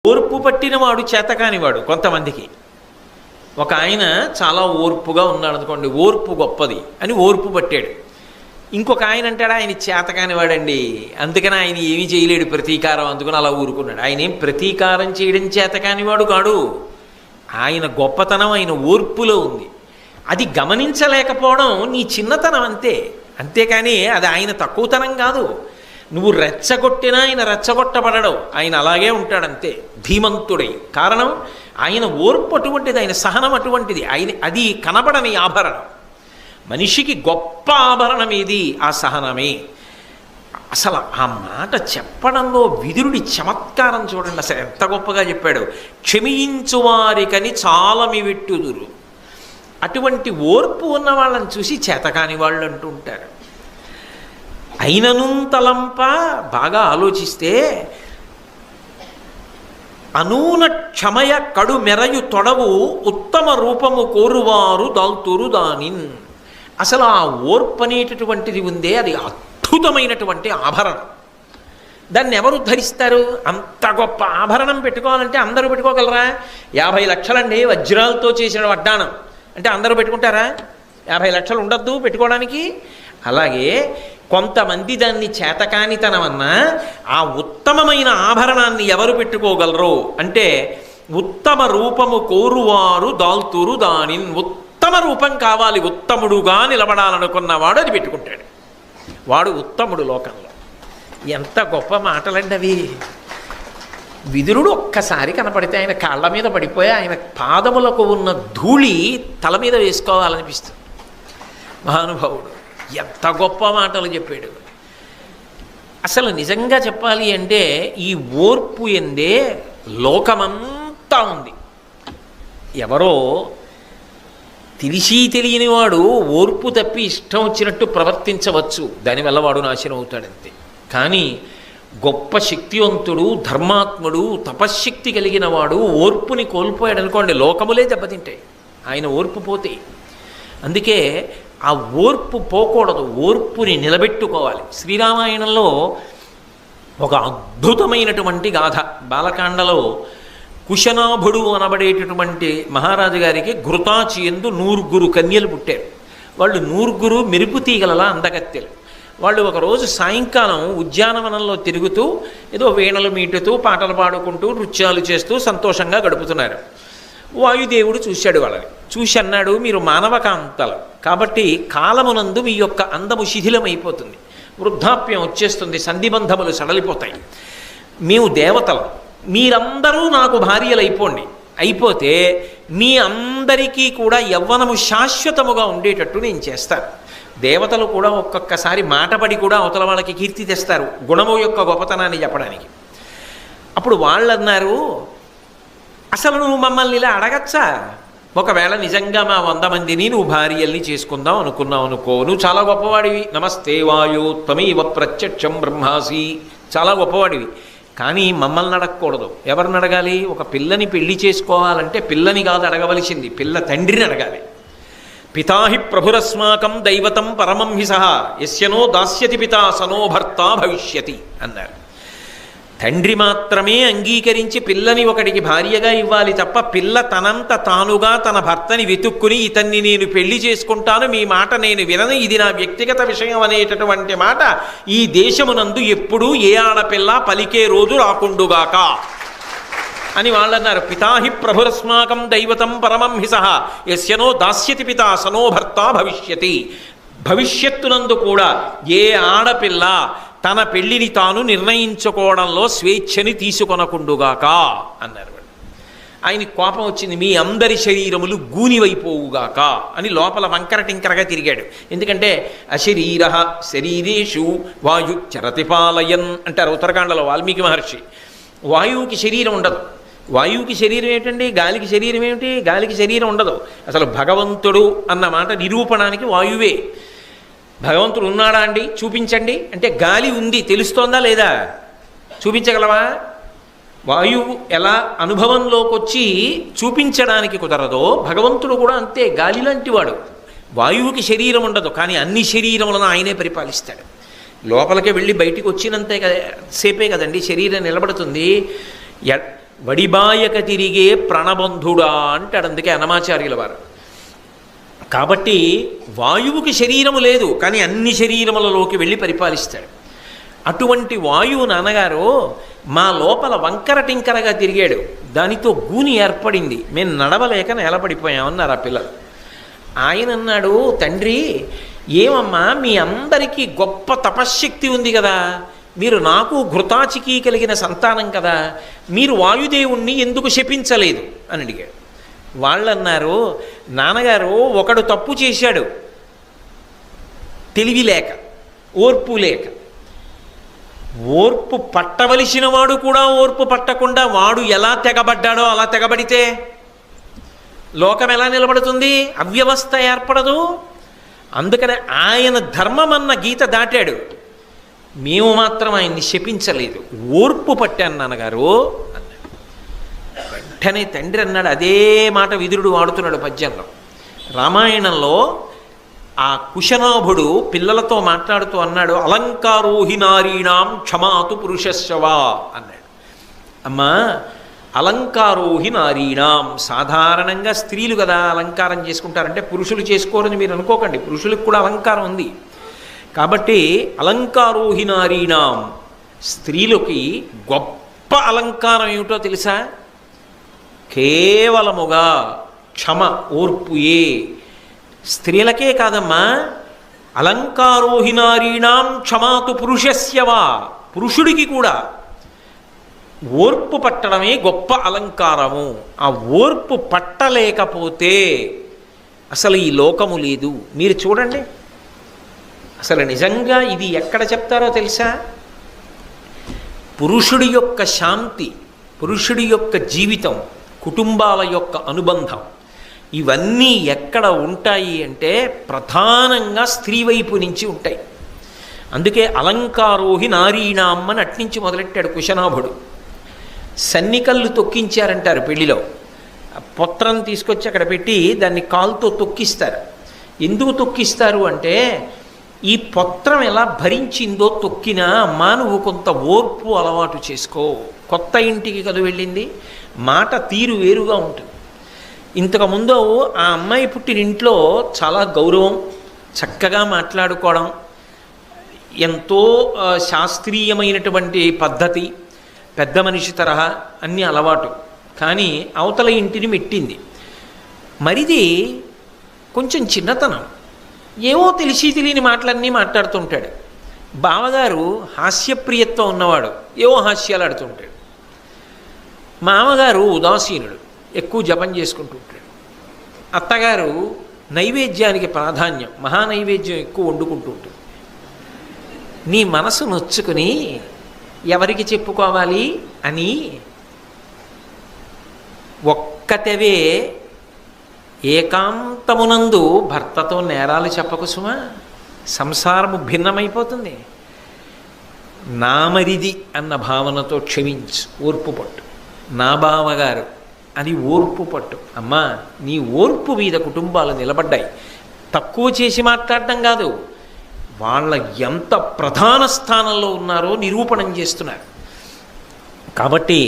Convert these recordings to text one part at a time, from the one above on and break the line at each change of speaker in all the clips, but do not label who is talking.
ఓర్పు పట్టినవాడు చేతకానివాడు కొంతమందికి. ఒక ఆయన చాలా ఓర్పుగా ఉన్నాడు అనుకోండి, ఓర్పు గొప్పది అని ఓర్పు పట్టాడు. ఇంకొక ఆయన అంటాడు ఆయన చేతకానివాడండి, అందుకని ఆయన ఏమీ చేయలేడు ప్రతీకారం, అందుకని అలా ఊరుకున్నాడు. ఆయన ఏం ప్రతీకారం చేయడం చేతకానివాడు కాడు, ఆయన గొప్పతనం ఆయన ఓర్పులో ఉంది. అది గమనించలేకపోవడం నీ చిన్నతనం అంతే, అంతేకాని అది ఆయన తక్కువతనం కాదు. నువ్వు రెచ్చగొట్టినా ఆయన రెచ్చగొట్టబడడు, ఆయన అలాగే ఉంటాడంతే ధీమంతుడై. కారణం ఆయన ఓర్పు అటువంటిది, ఆయన సహనం అటువంటిది. అది కనబడని ఆభరణం. మనిషికి గొప్ప ఆభరణం ఏది? ఆ సహనమే. అసలు ఆ మాట చెప్పడంలో విదురుడి చమత్కారం చూడండి, అసలు ఎంత గొప్పగా చెప్పాడు. క్షమించువారికని చాలమి వెట్టుదురు. అటువంటి ఓర్పు ఉన్న వాళ్ళని చూసి చేతకాని వాళ్ళు అంటూ ఉంటారు. అయినను తలంప బాగా ఆలోచిస్తే అనూన క్షమయ కడు మెరయు తొడవు ఉత్తమ రూపము కోరువారు దాల్తురు దానిన్. అసలు ఆ ఓర్పు అనేటటువంటిది ఉందే, అది అద్భుతమైనటువంటి ఆభరణం. దాన్ని ఎవరు ధరిస్తారు? అంత గొప్ప ఆభరణం పెట్టుకోవాలంటే అందరూ పెట్టుకోగలరా? 50 లక్షలండి వజ్రాలతో చేసిన వడ్డాణం అంటే అందరూ పెట్టుకుంటారా? 50 లక్షలు ఉండద్దు పెట్టుకోవడానికి. అలాగే కొంతమంది దాన్ని చేతకానితనమన్నా ఆ ఉత్తమమైన ఆభరణాన్ని ఎవరు పెట్టుకోగలరు అంటే ఉత్తమ రూపము కోరువారు దాల్తురు దానిన్. ఉత్తమ రూపం కావాలి, ఉత్తముడుగా నిలబడాలనుకున్నవాడు అది పెట్టుకుంటాడు, వాడు ఉత్తముడు లోకంలో. ఎంత గొప్ప మాటలండి అవి. విదురుడు ఒక్కసారి కనపడితే ఆయన కాళ్ళ మీద పడిపోయి ఆయన పాదములకు ఉన్న ధూళి తల మీద వేసుకోవాలనిపిస్తుంది. మహానుభావుడు ఎంత గొప్ప మాటలు చెప్పాడు. అసలు నిజంగా చెప్పాలి అంటే ఈ ఓర్పు ఎందే లోకమంతా ఉంది. ఎవరో తెలిసి తెలియని వాడు ఓర్పు తప్పి ఇష్టం వచ్చినట్టు ప్రవర్తించవచ్చు, దానివల్ల వాడు నాశనం అవుతాడంతే. కానీ గొప్ప శక్తివంతుడు, ధర్మాత్ముడు, తపశ్శక్తి కలిగిన వాడు ఓర్పుని కోల్పోయాడు అనుకోండి, లోకములే దెబ్బతింటాయి ఆయన ఓర్పు పోతే. అందుకే ఆ ఓర్పు పోకూడదు, ఓర్పుని నిలబెట్టుకోవాలి. శ్రీరామాయణంలో ఒక అద్భుతమైనటువంటి గాథ. బాలకాండలో కుశనాభుడు అనబడేటటువంటి మహారాజు గారికి ఘృతాచి ఎందు 100 కన్యలు పుట్టారు. వాళ్ళు 100 మెరుపు తీగలలా అందగత్తెలు. వాళ్ళు ఒకరోజు సాయంకాలం ఉద్యానవనంలో తిరుగుతూ ఏదో వీణలు మీటుతూ పాటలు పాడుకుంటూ నృత్యాలు చేస్తూ సంతోషంగా గడుపుతున్నారు. వాయుదేవుడు చూశాడు వాళ్ళని, చూసి అన్నాడు, మీరు మానవకాంతలు కాబట్టి కాలమునందు మీ యొక్క అందము శిథిలమైపోతుంది, వృద్ధాప్యం వచ్చేస్తుంది, సంధిబంధములు సడలిపోతాయి. మేము దేవతలం, మీరందరూ నాకు భార్యలు అయిపోతే మీ అందరికీ కూడా యవ్వనము శాశ్వతముగా ఉండేటట్టు నేను చేస్తాను. దేవతలు కూడా ఒక్కొక్కసారి మాటపడి కూడా అవతల వాళ్ళకి కీర్తి తెస్తారు గుణము యొక్క గొప్పతనాన్ని చెప్పడానికి. అప్పుడు వాళ్ళు అన్నారు, అసలు నువ్వు మమ్మల్ని ఇలా అడగచ్చా? ఒకవేళ నిజంగా మా 100 మందిని నువ్వు భార్యల్ని చేసుకుందాం అనుకున్నావు అనుకో, నువ్వు చాలా గొప్పవాడివి, నమస్తే వాయు త్వమేవ ప్రత్యక్షం బ్రహ్మాసి, చాలా గొప్పవాడివి. కానీ మమ్మల్ని అడగకూడదు. ఎవరిని అడగాలి? ఒక పిల్లని పెళ్లి చేసుకోవాలంటే పిల్లని కాదు అడగవలసింది, పిల్ల తండ్రిని అడగాలి. పితాహి ప్రభురస్మాకం దైవతం పరమం హి సహ యస్యనో దాస్యతి పితా సనో భర్త భవిష్యతి అన్నారు. తండ్రి మాత్రమే అంగీకరించి పిల్లని ఒకడికి భార్యగా ఇవ్వాలి తప్ప పిల్ల తనంత తానుగా తన భర్తని వెతుక్కుని ఇతన్ని నేను పెళ్లి చేసుకుంటాను, మీ మాట నేను వినను, ఇది నా వ్యక్తిగత విషయం అనేటటువంటి మాట ఈ దేశమునందు ఎప్పుడూ ఏ ఆడపిల్ల పలికే రోజు రాకుండుగాక అని వాళ్ళు అన్నారు. పితాహి ప్రభురస్మాకం దైవతం పరమం హి సహ యస్యనో దాస్యతి పితా సనో భర్త భవిష్యతి. భవిష్యత్తునందు కూడా ఏ ఆడపిల్ల తన పెళ్లిని తాను నిర్ణయించుకోవడంలో స్వేచ్ఛని తీసుకొనకుండుగాక అన్నారు. ఆయన కోపం వచ్చింది, మీ అందరి శరీరములు గూనివైపోవుగాక అని లోపల వంకర టింకరగా తిరిగాడు. ఎందుకంటే అశరీర శరీరేషు వాయు చరతిపాలయన్ అంటారు ఉత్తరాఖండలో వాల్మీకి మహర్షి. వాయువుకి శరీరం ఉండదు. వాయువుకి శరీరం ఏమిటండి? గాలికి శరీరం ఏమిటి? గాలికి శరీరం ఉండదు. అసలు భగవంతుడు అన్న మాట నిరూపణానికి వాయువే. భగవంతుడు ఉన్నాడా అండి చూపించండి అంటే గాలి ఉంది, తెలుస్తోందా లేదా? చూపించగలవా? వాయువు ఎలా అనుభవంలోకి వచ్చి చూపించడానికి కుదరదో భగవంతుడు కూడా అంతే, గాలి లాంటి వాడు. వాయువుకి శరీరం ఉండదు, కానీ అన్ని శరీరములను ఆయనే పరిపాలిస్తాడు. లోపలికి వెళ్ళి బయటికి వచ్చినంతే కదా సేపే కదండి శరీరం నిలబడుతుంది. వడిబాయక తిరిగే ప్రణబంధుడా అంటాడు. అందుకే అన్నమాచార్యుల వారు. కాబట్టి వాయువుకి శరీరము లేదు, కానీ అన్ని శరీరములలోకి వెళ్ళి పరిపాలిస్తాడు. అటువంటి వాయువు నాన్నగారు మా లోపల వంకర టింకరగా తిరిగాడు, దానితో గూని ఏర్పడింది, మేము నడవలేక నిలబడిపోయామన్నారు ఆ పిల్లలు. ఆయన అన్నాడు, తండ్రి ఏమమ్మా మీ అందరికీ గొప్ప తపశ్శక్తి ఉంది కదా, మీరు నాకు ఘృతాచికి కలిగిన సంతానం కదా, మీరు వాయుదేవుణ్ణి ఎందుకు శపించలేదు అని అడిగాడు. వాళ్ళన్నారు, నాన్నగారు ఒకడు తప్పు చేశాడు, తెలివి లేక, ఓర్పు లేక. ఓర్పు పట్టవలసిన వాడు కూడా ఓర్పు పట్టకుండా వాడు ఎలా తెగబడ్డాడో అలా తెగబడితే లోకం ఎలా నిలబడుతుంది? అవ్యవస్థ ఏర్పడదు. అందుకనే ఆయన ధర్మం అన్న గీత దాటాడు, మేము మాత్రం ఆయన్ని శపించలేదు, ఓర్పు పట్టాను నాన్నగారు అన్నాడు. వెంటనే తండ్రి అన్నాడు, అదే మాట విదురుడు వాడుతున్నాడు పద్యంలో. రామాయణంలో ఆ కుశనాభుడు పిల్లలతో మాట్లాడుతూ అన్నాడు, అలంకారోహి నారీణాం క్షమాతు పురుషశ్చవా అన్నాడు. అమ్మా అలంకారోహి నారీణాం, సాధారణంగా స్త్రీలు కదా అలంకారం చేసుకుంటారంటే పురుషులు చేసుకోరని మీరు అనుకోకండి, పురుషులకు కూడా అలంకారం ఉంది. కాబట్టి అలంకారోహి నారీణాం, స్త్రీలకి గొప్ప అలంకారం ఏమిటో తెలుసా? కేవలముగా క్షమ, ఓర్పుయే. స్త్రీలకే కాదమ్మా, అలంకారోహి నారీణాం క్షమాతు పురుషస్యవా, పురుషుడికి కూడా ఓర్పు పట్టడమే గొప్ప అలంకారము. ఆ ఓర్పు పట్టలేకపోతే అసలు ఈ లోకము లేదు. మీరు చూడండి, అసలు నిజంగా ఇది ఎక్కడ చెప్తారో తెలుసా? పురుషుడి యొక్క శాంతి, పురుషుడి యొక్క జీవితం, కుటుంబాల యొక్క అనుబంధం, ఇవన్నీ ఎక్కడ ఉంటాయి అంటే ప్రధానంగా స్త్రీ వైపు నుంచి ఉంటాయి. అందుకే అలంకారోహి నారీణాం అని అట్నుంచి మొదలెట్టాడు కుశనాభుడు. సన్నికళ్ళు తొక్కించారంటారు పెళ్లిలో. పొత్రం తీసుకొచ్చి అక్కడ పెట్టి దాన్ని కాలుతో తొక్కిస్తారు. ఎందుకు తొక్కిస్తారు అంటే ఈ పొత్రం ఎలా భరించిందో తొక్కినా అమ్మా నువ్వు కొంత ఓర్పు అలవాటు చేసుకో. కొత్త ఇంటికి కదా వెళ్ళింది, మాట తీరు వేరుగా ఉంటుంది. ఇంతకుముందు ఆ అమ్మాయి పుట్టిన ఇంట్లో చాలా గౌరవం, చక్కగా మాట్లాడుకోవడం, ఎంతో శాస్త్రీయమైనటువంటి పద్ధతి, పెద్ద మనిషి తరహా అన్నీ అలవాటు. కానీ అవతల ఇంటిని మెట్టింది. మరిది కొంచెం చిన్నతనం, ఏవో తెలిసి తెలియని మాటలన్నీ మాట్లాడుతుంటాడు. బావగారు హాస్యప్రియత్వం ఉన్నవాడు, ఏవో హాస్యాలు ఆడుతుంటాడు. మామగారు ఉదాసీనుడు, ఎక్కువ జపం చేసుకుంటూ ఉంటాడు. అత్తగారు నైవేద్యానికి ప్రాధాన్యం, మహానైవేద్యం ఎక్కువ వండుకుంటూ ఉంటుంది. నీ మనసు నొచ్చుకుని ఎవరికి చెప్పుకోవాలి అని ఒక్కతవే ఏకాంతమునందు భర్తతో నేరాలు చెప్పకు సుమా, సంసారము భిన్నమైపోతుంది. నామరిది అన్న భావనతో క్షమించు, ఓర్పు పట్టు. నా బావగారు అని ఓర్పు పట్టు. అమ్మా నీ ఓర్పు మీద కుటుంబాలు నిలబడ్డాయి. తక్కువ చేసి మాట్లాడటం కాదు, వాళ్ళ ఎంత ప్రధాన స్థానంలో ఉన్నారో నిరూపణం చేస్తున్నారు. కాబట్టి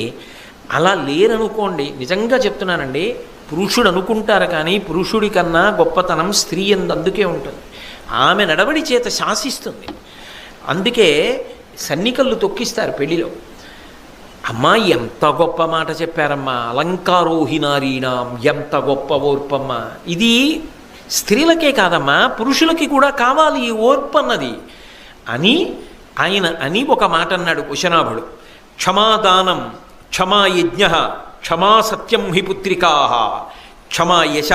అలా లేరనుకోండి, నిజంగా చెప్తున్నానండి, పురుషుడు అనుకుంటారు కానీ పురుషుడి కన్నా గొప్పతనం స్త్రీ అందుకే ఉంటుంది. ఆమె నడవడి చేత శాసిస్తుంది. అందుకే సన్నికళ్ళు తొక్కిస్తారు పెళ్లిలో. అమ్మా ఎంత గొప్ప మాట చెప్పారమ్మా, అలంకారోహి నారీణాం, ఎంత గొప్ప ఓర్పమ్మ. ఇది స్త్రీలకే కాదమ్మా, పురుషులకి కూడా కావాలి ఈ ఓర్పు అన్నది అని ఆయన అని ఒక మాట అన్నాడు కుశనాభుడు. క్షమాదానం, క్షమా యజ్ఞ, క్షమా సత్యం హి పుత్రికా, క్షమా యశ,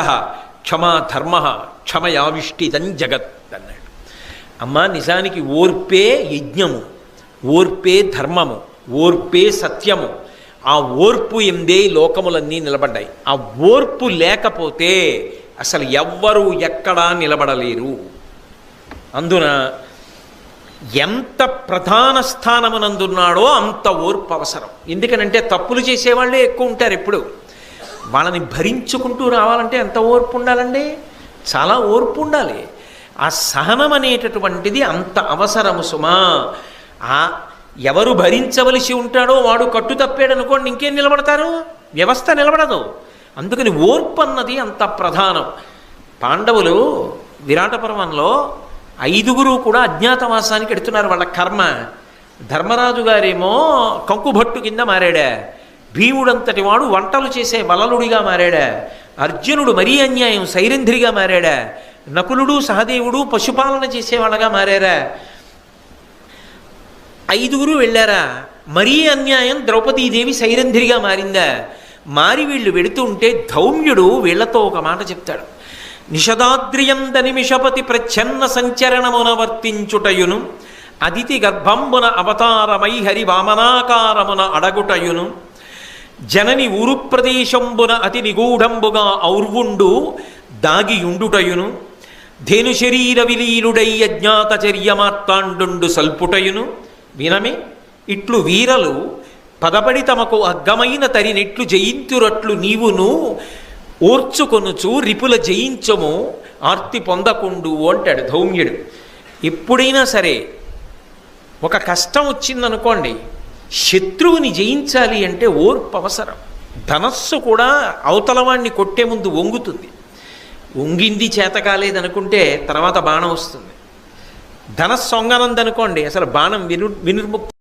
క్షమా ధర్మ, క్షమయావిష్టితం జగత్ అన్నాడు. అమ్మా నిజానికి ఓర్పే యజ్ఞము, ఓర్పే ధర్మము, ఓర్పే సత్యము. ఆ ఓర్పు ఎందే లోకములన్నీ నిలబడ్డాయి. ఆ ఓర్పు లేకపోతే అసలు ఎవ్వరూ ఎక్కడా నిలబడలేరు. అందున ఎంత ప్రధాన స్థానమునందున్నాడో అంత ఓర్పు అవసరం. ఎందుకనంటే తప్పులు చేసేవాళ్ళే ఎక్కువ ఉంటారు. ఎప్పుడు వాళ్ళని భరించుకుంటూ రావాలంటే ఎంత ఓర్పు ఉండాలండి, చాలా ఓర్పు ఉండాలి. ఆ సహనం అనేటటువంటిది అంత అవసరము సుమా. ఎవరు భరించవలసి ఉంటాడో వాడు కట్టు తప్పాడు అనుకోండి, ఇంకేం నిలబడతారు? వ్యవస్థ నిలబడదు. అందుకని ఓర్పు అన్నది అంత ప్రధానం. పాండవులు విరాట పర్వంలో 5గురు కూడా అజ్ఞాతవాసానికి ఎడుతున్నారు, వాళ్ళ కర్మ. ధర్మరాజు గారేమో కంకుభట్టు కింద మారాడా, భీముడంతటి వాడు వంటలు చేసే బలలుడిగా మారాడా, అర్జునుడు మరీ అన్యాయం సైరంధ్రిగా మారాడా, నకులుడు సహదేవుడు పశుపాలన చేసేవాళ్ళగా మారారా. 5గురు వెళ్ళారా? మరీ అన్యాయం ద్రౌపదీదేవి సైరంధ్రిగా మారిందా? మారి వీళ్ళు వెడుతుంటే ధౌమ్యుడు వీళ్లతో ఒక మాట చెప్తాడు. నిషదాద్రియంద నిమిషపతి ప్రచ్ఛన్న సంచరణమున వర్తించుటయును, అదితి గర్భంబున అవతారమై హరి వామనాకారమున అడగుటయును, జనని ఊరు ప్రదేశంబున అతి నిగూఢంబుగా ఔర్వుండు దాగియుండుటయును, ధేను శరీర విలీనుడై అజ్ఞాత చర్యమార్తాండు సల్పుటయును. వినమే ఇట్లు వీరలు పదపడి తమకు అగ్గమైన తరినెట్లు జయింతురట్లు నీవును ఓర్చుకొనుచు రిపుల జయించము ఆర్తి పొందకుండు అంటాడు ధౌమ్యుడు. ఎప్పుడైనా సరే ఒక కష్టం వచ్చిందనుకోండి, శత్రువుని జయించాలి అంటే ఓర్పు అవసరం. ధనస్సు కూడా అవతలవాణ్ణి కొట్టే ముందు వంగుతుంది. వంగింది చేత కాలేదనుకుంటే తర్వాత బాణం వస్తుంది. ధనస్సు వంగనందనుకోండి, అసలు బాణం వినిర్ముక్తి